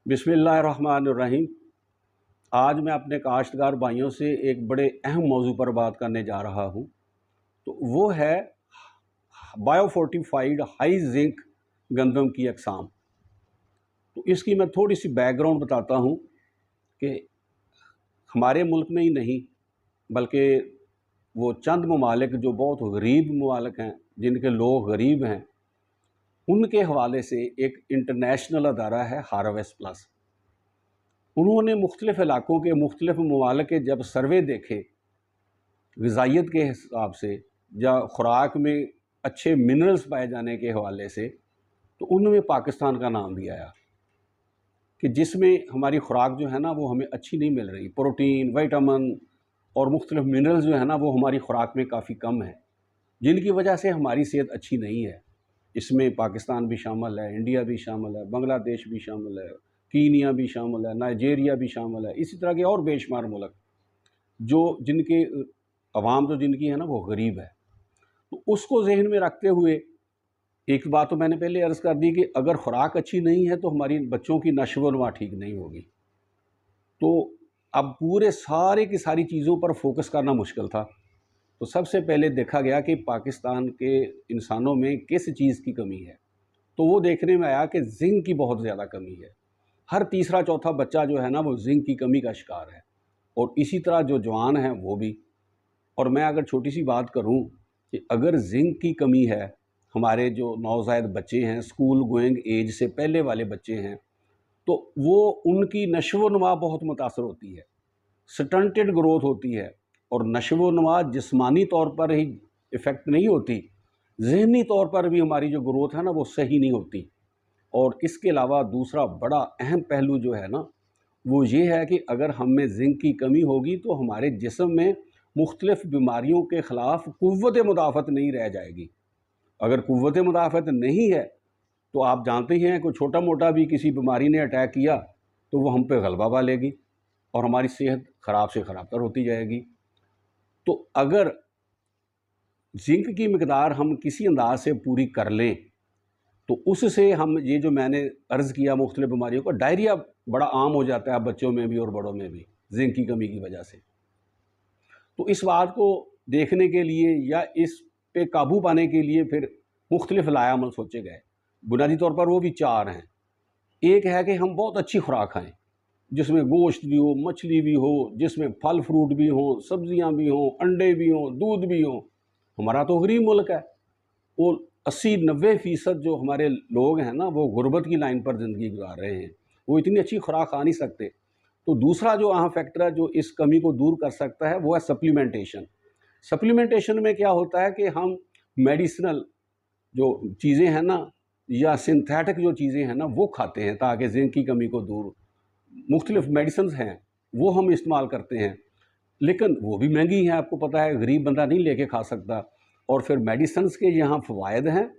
बिस्मिल्लाहिर्रहमानिर्रहीम। आज मैं अपने काश्तकार भाइयों से एक बड़े अहम मौजू पर बात करने जा रहा हूँ। तो वो है बायोफोर्टिफाइड हाई जिंक गंदम की अक़साम। तो इसकी मैं थोड़ी सी बैकग्राउंड बताता हूँ कि हमारे मुल्क में ही नहीं बल्कि वो चंद ममालिक जो बहुत गरीब ममालिक हैं, जिनके लोग गरीब हैं, उनके हवाले से एक इंटरनेशनल अदारा है हार्वेस्ट प्लस। उन्होंने मुख्तलिफ़ इलाक़ों के मुख्तलिफ़ ममालिक के जब सर्वे देखे ग़िज़ाइयत के हिसाब से या ख़ुराक में अच्छे मिनरल्स पाए जाने के हवाले से, तो उनमें पाकिस्तान का नाम भी आया कि जिसमें हमारी ख़ुराक जो है ना वो हमें अच्छी नहीं मिल रही। प्रोटीन, विटामिन और मुख्तलिफ़ मिनरल्स जो है ना वो हमारी ख़ुराक में काफ़ी कम है, जिनकी वजह से हमारी सेहत अच्छी नहीं है। इसमें पाकिस्तान भी शामिल है, इंडिया भी शामिल है, बांग्लादेश भी शामिल है, कीनिया भी शामिल है, नाइजीरिया भी शामिल है, इसी तरह के और बेशुमार मुल्क जो जिनके अवाम जो जिनकी है ना वो गरीब है। तो उसको जहन में रखते हुए एक बात तो मैंने पहले अर्ज़ कर दी कि अगर ख़ुराक अच्छी नहीं है तो हमारी बच्चों की नश्व व नमा ठीक नहीं होगी। तो अब पूरे सारे की सारी चीज़ों पर फोकस करना मुश्किल था। तो सबसे पहले देखा गया कि पाकिस्तान के इंसानों में किस चीज़ की कमी है। तो वो देखने में आया कि जिंक की बहुत ज़्यादा कमी है। हर तीसरा चौथा बच्चा जो है ना वो जिंक की कमी का शिकार है, और इसी तरह जो जवान हैं वो भी। और मैं अगर छोटी सी बात करूं कि अगर जिंक की कमी है, हमारे जो नौज़ायद बच्चे हैं, स्कूल गोइंग एज से पहले वाले बच्चे हैं, तो वो उनकी नश्व व नमा बहुत मुतासर होती है, स्टंटेड ग्रोथ होती है। और नश्व व नमा जिस्मानी तौर पर ही इफ़ेक्ट नहीं होती, ज़हनी तौर पर भी हमारी जो ग्रोथ है ना वो सही नहीं होती। और इसके अलावा दूसरा बड़ा अहम पहलू जो है ना वो ये है कि अगर हम में जिंक की कमी होगी तो हमारे जिस्म में मुख्तलिफ़ बीमारियों के ख़िलाफ़ क़ुव्वत मुदाफ़त नहीं रह जाएगी। अगर क़ुव्वत मुदाफ़त नहीं है तो आप जानते ही हैं कोई छोटा मोटा भी किसी बीमारी ने अटैक किया तो वो हम पे गलबा पा लेगी और हमारी सेहत ख़राब से ख़राब तर होती जाएगी। तो अगर जिंक की मकदार हम किसी अंदाज से पूरी कर लें तो उससे हम ये जो मैंने अर्ज़ किया मुख्तलिफ़ बीमारियों का, डायरिया बड़ा आम हो जाता है बच्चों में भी और बड़ों में भी जिंक की कमी की वजह से। तो इस बात को देखने के लिए या इस पे काबू पाने के लिए फिर मुख्तलिफ़ लाएअमल सोचे गए। बुनियादी तौर पर वो भी चार हैं। एक है कि हम बहुत अच्छी खुराक खाएँ, जिसमें गोश्त भी हो, मछली भी हो, जिसमें फल फ्रूट भी हों, सब्ज़ियाँ भी हों, अंडे भी हों, दूध भी हों। हमारा तो गरीब मुल्क है, वो 80-90% जो हमारे लोग हैं ना वो गुर्बत की लाइन पर ज़िंदगी गुजार रहे हैं, वो इतनी अच्छी खुराक खा नहीं सकते। तो दूसरा जो अहम फैक्टर है जो इस कमी को दूर कर सकता है वो है सप्लीमेंटेशन। सप्लीमेंटेशन में क्या होता है कि हम मेडिसिनल जो चीज़ें हैं ना या सिंथेटिक जो चीज़ें हैं ना वो खाते हैं ताकि जिंक की कमी को दूर, मुख्तलिफ मेडिसिन हैं वो हम इस्तेमाल करते हैं, लेकिन वो भी महंगी हैं, आपको पता है, गरीब बंदा नहीं लेके खा सकता। और फिर मेडिसिन्स के यहाँ फ़वायद हैं,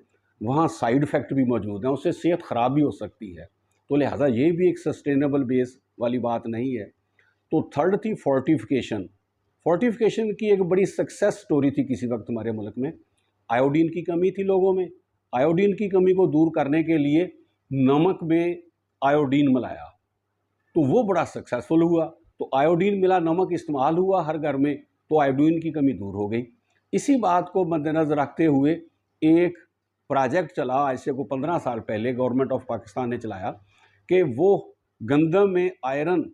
वहाँ साइड इफ़ेक्ट भी मौजूद हैं, उससे सेहत ख़राब भी हो सकती है। तो लिहाजा ये भी एक सस्टेनेबल बेस वाली बात नहीं है। तो थर्ड थी फोर्टिफिकेशन। फोर्टिफिकेशन की एक बड़ी सक्सेस स्टोरी थी किसी वक्त हमारे मुल्क में। आयोडीन की कमी थी लोगों में, आयोडीन की कमी को दूर करने के लिए नमक में आयोडीन मिलाया, तो वो बड़ा सक्सेसफुल हुआ। तो आयोडीन मिला नमक इस्तेमाल हुआ हर घर में, तो आयोडीन की कमी दूर हो गई। इसी बात को मद्देनज़र रखते हुए एक प्रोजेक्ट चला आज से को 15 साल पहले, गवर्नमेंट ऑफ पाकिस्तान ने चलाया कि वो गंदम में आयरन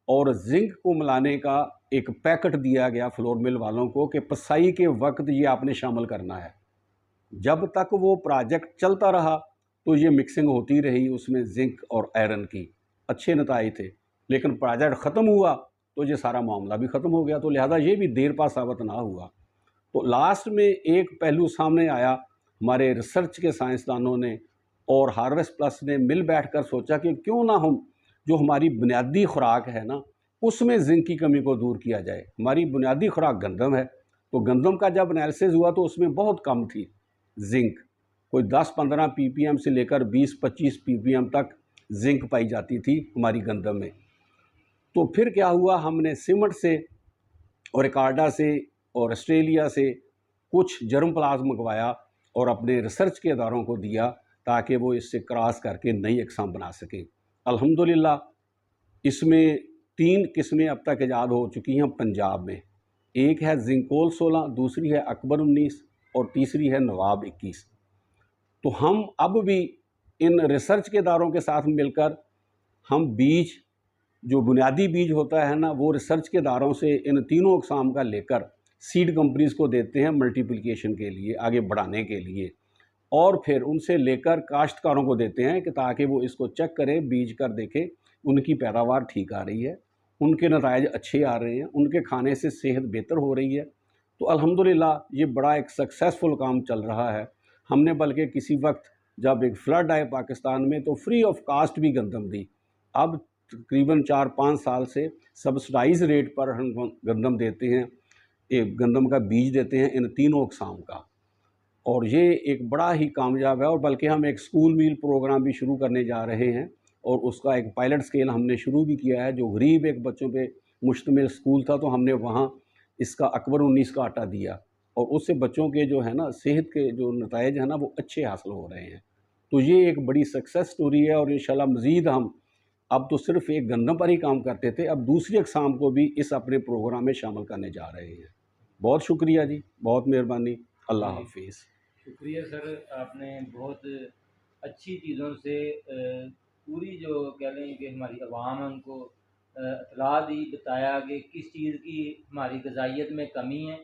और जिंक को मिलाने का एक पैकेट दिया गया फ्लोर मिल वालों को कि पसाई के वक्त ये आपने शामिल करना है। जब तक वो प्रोजेक्ट चलता रहा तो ये मिक्सिंग होती रही उसमें जिंक और आयरन की, अच्छे नताइज थे। लेकिन प्रोजेक्ट ख़त्म हुआ तो ये सारा मामला भी ख़त्म हो गया, तो लिहाजा ये भी देर पा साबित ना हुआ। तो लास्ट में एक पहलू सामने आया, हमारे रिसर्च के साइंसदानों ने और हार्वेस्ट प्लस ने मिल बैठकर सोचा कि क्यों ना हम जो हमारी बुनियादी खुराक है ना उसमें जिंक की कमी को दूर किया जाए। हमारी बुनियादी खुराक गंदम है, तो गंदम का जब एनालिसिस हुआ तो उसमें बहुत कम थी जिंक, कोई 10-15 ppm से लेकर 20-25 ppm तक जिंक पाई जाती थी हमारी गंदम में। तो फिर क्या हुआ, हमने सिमट से और रिकार्डा से और ऑस्ट्रेलिया से कुछ जर्म प्लाज्म मंगवाया और अपने रिसर्च के इदारों को दिया ताकि वो इससे क्रॉस करके नई अक़साम बना सकें। अल्हम्दुलिल्लाह इसमें 3 किस्में अब तक ईजाद हो चुकी हैं पंजाब में। एक है जिंकोल 16, दूसरी है अकबर 19 और तीसरी है नवाब 21। तो हम अब भी इन रिसर्च के इदारों के साथ मिलकर हम बीज, जो बुनियादी बीज होता है ना, वो रिसर्च के इदारों से इन तीनों अक़साम का लेकर सीड कंपनीज़ को देते हैं मल्टीप्लिकेशन के लिए, आगे बढ़ाने के लिए, और फिर उनसे लेकर काश्तकारों को देते हैं कि ताकि वो इसको चेक करें, बीज कर देखें उनकी पैदावार ठीक आ रही है, उनके नताइज अच्छे आ रहे हैं, उनके खाने से सेहत बेहतर हो रही है। तो अल्हम्दुलिल्लाह ये बड़ा एक सक्सेसफुल काम चल रहा है। हमने बल्कि किसी वक्त जब एक फ्लड आए पाकिस्तान में तो फ्री ऑफ कास्ट भी गंदम दी। अब तकरीबन 4-5 साल से सब्सिडाइज रेट पर हम गंदम देते हैं, एक गंदम का बीज देते हैं इन तीनों अक़साम का, और ये एक बड़ा ही कामयाब है। और बल्कि हम एक स्कूल मील प्रोग्राम भी शुरू करने जा रहे हैं और उसका एक पायलट स्केल हमने शुरू भी किया है। जो गरीब एक बच्चों पे मुश्तमिल स्कूल था तो हमने वहाँ इसका अकबर 19 का आटा दिया और उससे बच्चों के जो है ना सेहत के जो नताइज हैं ना वो अच्छे हासिल हो रहे हैं। तो ये एक बड़ी सक्सेस स्टोरी है और इंशाल्लाह मज़ीद हम, अब तो सिर्फ़ एक गंदम पर ही काम करते थे, अब दूसरी अक़साम को भी इस अपने प्रोग्राम में शामिल करने जा रहे हैं। बहुत शुक्रिया जी, बहुत मेहरबानी, अल्लाह हाफिज़। शुक्रिया सर, आपने बहुत अच्छी चीज़ों से पूरी जो कह लें कि हमारी आवाम है उनको इत्तला दी, बताया कि किस चीज़ की हमारी ग़िज़ाइयत में कमी है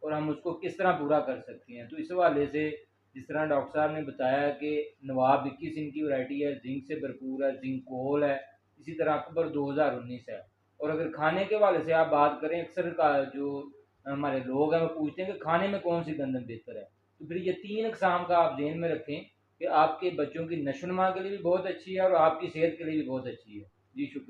और हम उसको किस तरह पूरा कर सकते हैं। तो इस हवाले से जिस तरह डॉक्टर साहब ने बताया कि नवाब 21 इनकी वैरायटी है, जिंक से भरपूर है, जिंकोल है, इसी तरह अकबर 2019 है। और अगर खाने के हवाले से आप बात करें, अक्सर का जो हमारे लोग हैं वो पूछते हैं कि खाने में कौन सी गंदम बेहतर है, तो फिर ये 3 अक़साम का आप ज़हन में रखें कि आपके बच्चों की नशोनुमा के लिए भी बहुत अच्छी है और आपकी सेहत के लिए भी बहुत अच्छी है। जी शुक्रिया।